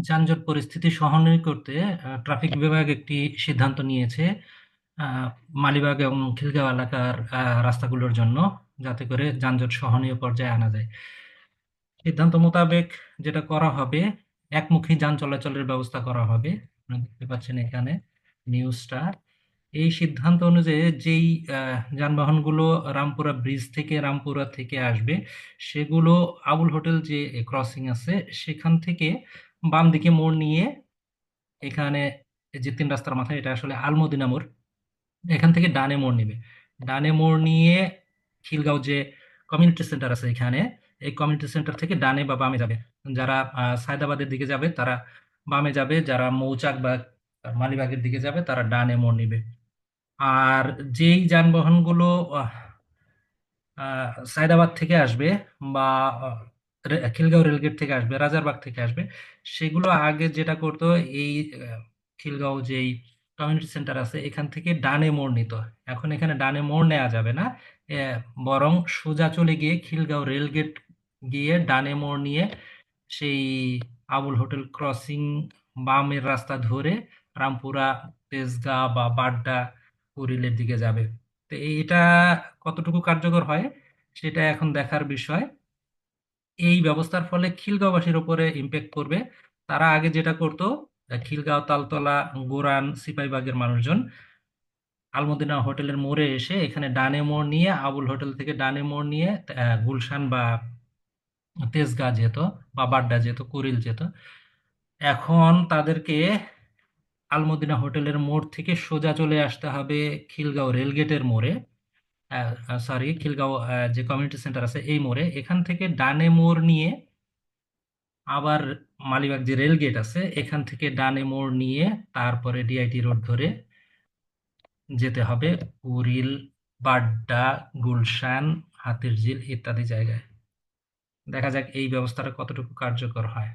যানজট পরিস্থিতি সহনীয় করতে ট্রাফিক বিভাগ একটি সিদ্ধান্ত নিয়েছে আহ, মালিবাগ এবং খিলগাঁও এলাকার রাস্তাগুলোর জন্য, যাতে করে যানজট সহনীয় পর্যায়ে আনা যায়। সিদ্ধান্ত মোতাবেক যেটা করা হবে, একমুখী যান চলাচলের ব্যবস্থা করা হবে। আপনারা দেখতে পাচ্ছেন এখানে নিউজটা। এই সিদ্ধান্ত অনুযায়ী যেই যানবাহনগুলো রামপুরা ব্রিজ থেকে রামপুরা থেকে আসবে, সেগুলো আবুল হোটেল যে ক্রসিং আছে সেখান থেকে বাম দিকে মোড় নিয়ে, এখানে যে তিন রাস্তার মাথায়, এটা আসলে আলমদিনা মোড়, এখান থেকে ডানে মোড় নিবে। ডানে মোড় নিয়ে খিলগাঁও যে কমিউনিটি সেন্টার আছে এখানে, এই কমিউনিটি সেন্টার থেকে ডানে বা বামে যাবে। যারা সায়দাবাদের দিকে যাবে তারা বামে যাবে, যারা মৌচাক বা মালিবাগের দিকে যাবে তারা ডানে মোড় নিবে। আর যেই যানবাহনগুলো সায়দাবাদ থেকে আসবে বা খিলগাঁও রেলগেট থেকে আসবে, রাজারবাগ থেকে আসবে, সেগুলো আগে যেটা করতো, এই খিলগাঁও যেই কমিউনিটি সেন্টার আছে এখান থেকে ডানে মোড় নিত। এখন এখানে ডানে মোড় নেওয়া যাবে না, বরং সোজা চলে গিয়ে খিলগাঁও রেলগেট গিয়ে ডানে মোড় নিয়ে সেই আবুল হোটেল ক্রসিং বামের রাস্তা ধরে রামপুরা, তেজগাঁ বা বাড্ডা, কুড়িলের দিকে যাবে। তো এটা কতটুকু কার্যকর হয় সেটা এখন দেখার বিষয়। এই ব্যবস্থার ফলে খিলগাঁওবাসীর উপরে ইম্প্যাক্ট করবে। তারা আগে যেটা করতো, খিলগাঁও, তালতলা, গোরান, সিপাহীবাগের মানুষজন আলমদিনা হোটেলের মোড়ে এসে এখানে ডানে মোড় নিয়ে, আবুল হোটেল থেকে ডানে মোড় নিয়ে গুলশান বা তেজগাঁ যেত বা বাড্ডা যেত, কুড়িল যেত। এখন তাদেরকে আলমদিনা হোটেলের মোড় থেকে সোজা চলে আসতে হবে খিলগাঁও রেলগেটের মোড়ে, সরি, খিলগাঁও যে কমিউনিটি সেন্টার আছে এই মোড়ে। এখান থেকে ডানে মোড় নিয়ে আবার মালিবাগ যে রেল গেট আছে এখান থেকে ডানে মোড় নিয়ে তারপরে ডিআইটি রোড ধরে যেতে হবে কুড়িল, বাড্ডা, গুলশান, হাতিরঝিল ইত্যাদি জায়গায়। দেখা যাক এই ব্যবস্থাটা কতটুকু কার্যকর হয়।